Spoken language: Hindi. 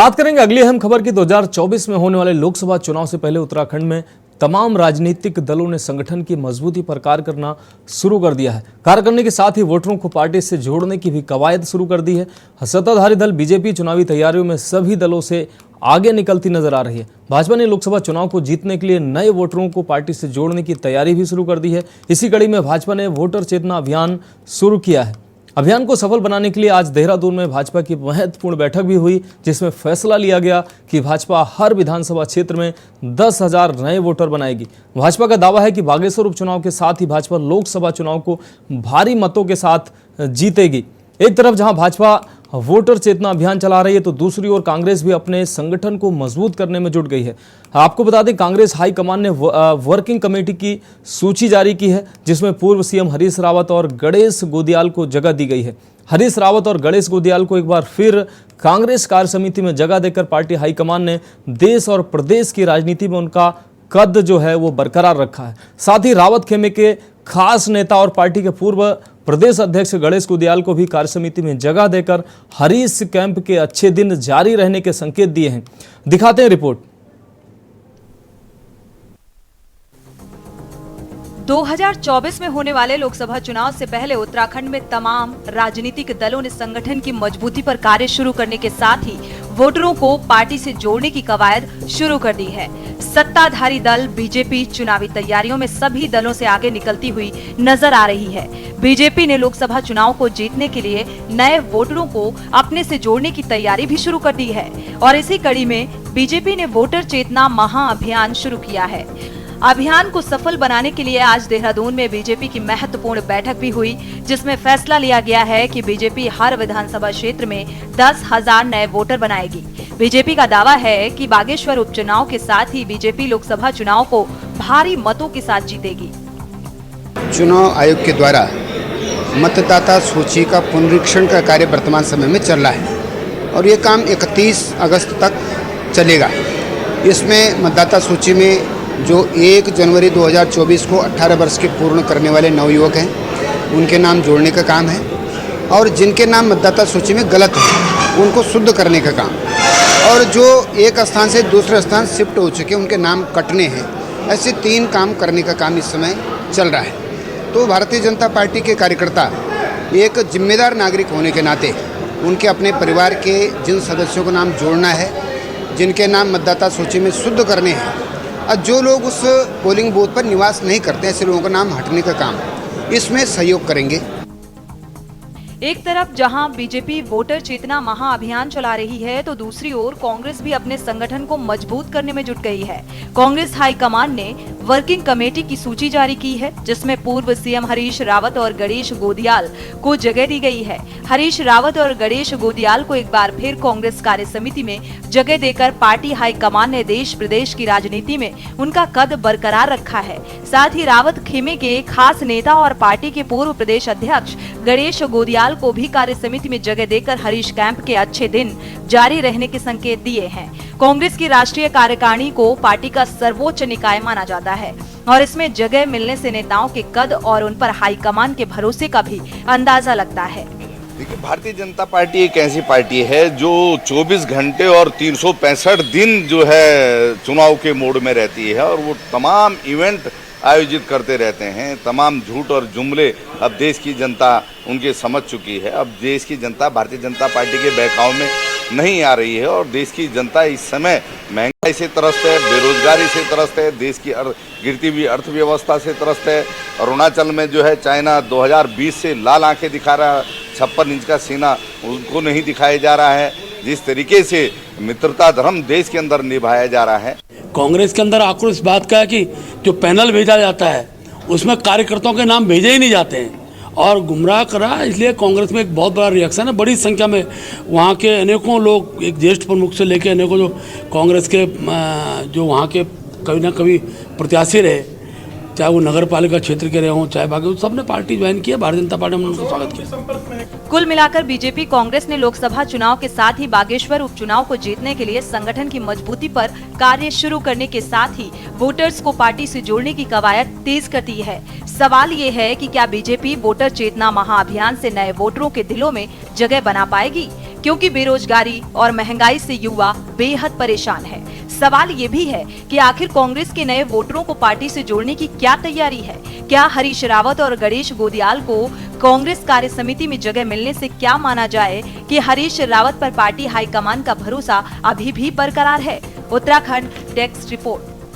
बात करेंगे अगली अहम खबर की। 2024 में होने वाले लोकसभा चुनाव से पहले उत्तराखंड में तमाम राजनीतिक दलों ने संगठन की मजबूती पर कार्य करना शुरू कर दिया है। कार्य करने के साथ ही वोटरों को पार्टी से जोड़ने की भी कवायद शुरू कर दी है। सत्ताधारी दल बीजेपी चुनावी तैयारियों में सभी दलों से आगे निकलती नजर आ रही है। भाजपा ने लोकसभा चुनाव को जीतने के लिए नए वोटरों को पार्टी से जोड़ने की तैयारी भी शुरू कर दी है। इसी कड़ी में भाजपा ने वोटर चेतना अभियान शुरू किया है। अभियान को सफल बनाने के लिए आज देहरादून में भाजपा की महत्वपूर्ण बैठक भी हुई, जिसमें फैसला लिया गया कि भाजपा हर विधानसभा क्षेत्र में 10,000 नए वोटर बनाएगी। भाजपा का दावा है कि बागेश्वर उपचुनाव के साथ ही भाजपा लोकसभा चुनाव को भारी मतों के साथ जीतेगी। एक तरफ जहां भाजपा वोटर चेतना अभियान चला रही है, तो दूसरी ओर कांग्रेस भी अपने संगठन को मजबूत करने में जुट गई है। आपको बता दें, कांग्रेस हाईकमान ने वर्किंग कमेटी की सूची जारी की है, जिसमें पूर्व सीएम हरीश रावत और गणेश गोदियाल को जगह दी गई है। हरीश रावत और गणेश गोदियाल को एक बार फिर कांग्रेस कार्य समिति में जगह देकर पार्टी हाईकमान ने देश और प्रदेश की राजनीति में उनका कद जो है वो बरकरार रखा है। साथ ही रावत खेमे के खास नेता और पार्टी के पूर्व प्रदेश अध्यक्ष गणेश गोदियाल को भी कार्य समिति में जगह देकर हरीश कैंप के अच्छे दिन जारी रहने के संकेत दिए हैं। दिखाते हैं रिपोर्ट। 2024 में होने वाले लोकसभा चुनाव से पहले उत्तराखंड में तमाम राजनीतिक दलों ने संगठन की मजबूती पर कार्य शुरू करने के साथ ही वोटरों को पार्टी से जोड़ने की कवायद शुरू कर दी है। सत्ताधारी दल बीजेपी चुनावी तैयारियों में सभी दलों से आगे निकलती हुई नजर आ रही है। बीजेपी ने लोकसभा चुनाव को जीतने के लिए नए वोटरों को अपने से जोड़ने की तैयारी भी शुरू कर दी है और इसी कड़ी में बीजेपी ने वोटर चेतना महाअभियान शुरू किया है। अभियान को सफल बनाने के लिए आज देहरादून में बीजेपी की महत्वपूर्ण बैठक भी हुई, जिसमें फैसला लिया गया है कि बीजेपी हर विधानसभा क्षेत्र में 10,000 नए वोटर बनाएगी। बीजेपी का दावा है कि बागेश्वर उपचुनाव के साथ ही बीजेपी लोकसभा चुनाव को भारी मतों के साथ जीतेगी। चुनाव आयोग के द्वारा मतदाता सूची का पुनरीक्षण का कार्य वर्तमान समय में चल रहा है और ये काम 31 अगस्त तक चलेगा। इसमें मतदाता सूची में जो 1 जनवरी 2024 को 18 वर्ष के पूर्ण करने वाले नवयुवक हैं, उनके नाम जोड़ने का काम है और जिनके नाम मतदाता सूची में गलत है उनको शुद्ध करने का काम, और जो एक स्थान से दूसरे स्थान शिफ्ट हो चुके उनके नाम कटने हैं। ऐसे 3 काम करने का काम इस समय चल रहा है। तो भारतीय जनता पार्टी के कार्यकर्ता एक जिम्मेदार नागरिक होने के नाते उनके अपने परिवार के जिन सदस्यों का नाम जोड़ना है, जिनके नाम मतदाता सूची में शुद्ध करने हैं, और जो लोग उस पोलिंग बूथ पर निवास नहीं करते ऐसे लोगों का नाम हटने का काम इसमें सहयोग करेंगे। एक तरफ जहां बीजेपी वोटर चेतना महाअभियान चला रही है, तो दूसरी ओर कांग्रेस भी अपने संगठन को मजबूत करने में जुट गई है। कांग्रेस हाईकमान ने वर्किंग कमेटी की सूची जारी की है, जिसमें पूर्व सीएम हरीश रावत और गणेश गोदियाल को जगह दी गई है। हरीश रावत और गणेश गोदियाल को एक बार फिर कांग्रेस कार्य समिति में जगह देकर पार्टी हाईकमान ने देश प्रदेश की राजनीति में उनका कद बरकरार रखा है। साथ ही रावत खेमे के खास नेता और पार्टी के पूर्व प्रदेश अध्यक्ष गणेश गोदियाल को भी कार्य समिति में जगह देकर हरीश कैंप के अच्छे दिन जारी रहने के संकेत दिए हैं। कांग्रेस की राष्ट्रीय कार्यकारिणी को पार्टी का सर्वोच्च निकाय माना जाता है और इसमें जगह मिलने से नेताओं के कद और उन पर हाईकमान के भरोसे का भी अंदाजा लगता है। देखिए, भारतीय जनता पार्टी एक ऐसी पार्टी है जो 24 घंटे और 365 दिन जो है चुनाव के मोड में रहती है और वो तमाम इवेंट आयोजित करते रहते हैं। तमाम झूठ और जुमले अब देश की जनता उनके समझ चुकी है। अब देश की जनता भारतीय जनता पार्टी के बहकाव में नहीं आ रही है और देश की जनता इस समय महंगाई से त्रस्त है, बेरोजगारी से त्रस्त है, देश की गिरती हुई अर्थव्यवस्था से त्रस्त है। अरुणाचल में जो है चाइना 2020 से लाल आंखें दिखा रहा है, 56 इंच का सीना उनको नहीं दिखाया जा रहा है। जिस तरीके से मित्रता धर्म देश के अंदर निभाया जा रहा है, कांग्रेस के अंदर आक्रोश इस बात का है कि जो पैनल भेजा जाता है उसमें कार्यकर्ताओं के नाम भेजे ही नहीं जाते हैं और गुमराह करा। इसलिए कांग्रेस में एक बहुत बड़ा रिएक्शन है। बड़ी संख्या में वहाँ के अनेकों लोग, एक ज्येष्ठ प्रमुख से लेकर अनेकों जो कांग्रेस के जो वहाँ के कभी ना कभी प्रत्याशी रहे, चाहे वो नगर पालिका क्षेत्र के रहे हों चाहे बाकी, सबने पार्टी ज्वाइन किया। भारतीय जनता पार्टी ने उनका स्वागत किया। कुल मिलाकर बीजेपी कांग्रेस ने लोकसभा चुनाव के साथ ही बागेश्वर उपचुनाव को जीतने के लिए संगठन की मजबूती पर कार्य शुरू करने के साथ ही वोटर्स को पार्टी से जोड़ने की कवायद तेज कर दी है। सवाल ये है कि क्या बीजेपी वोटर चेतना महाअभियान से नए वोटरों के दिलों में जगह बना पाएगी? क्योंकि बेरोजगारी और महंगाई से युवा बेहद परेशान है। सवाल ये भी है कि आखिर कांग्रेस के नए वोटरों को पार्टी से जोड़ने की क्या तैयारी है? क्या हरीश रावत और गणेश गोदियाल को कांग्रेस कार्य समिति में जगह मिलने से क्या माना जाए कि हरीश रावत पर पार्टी हाईकमान का भरोसा अभी भी बरकरार है? Uttarakhand desk report.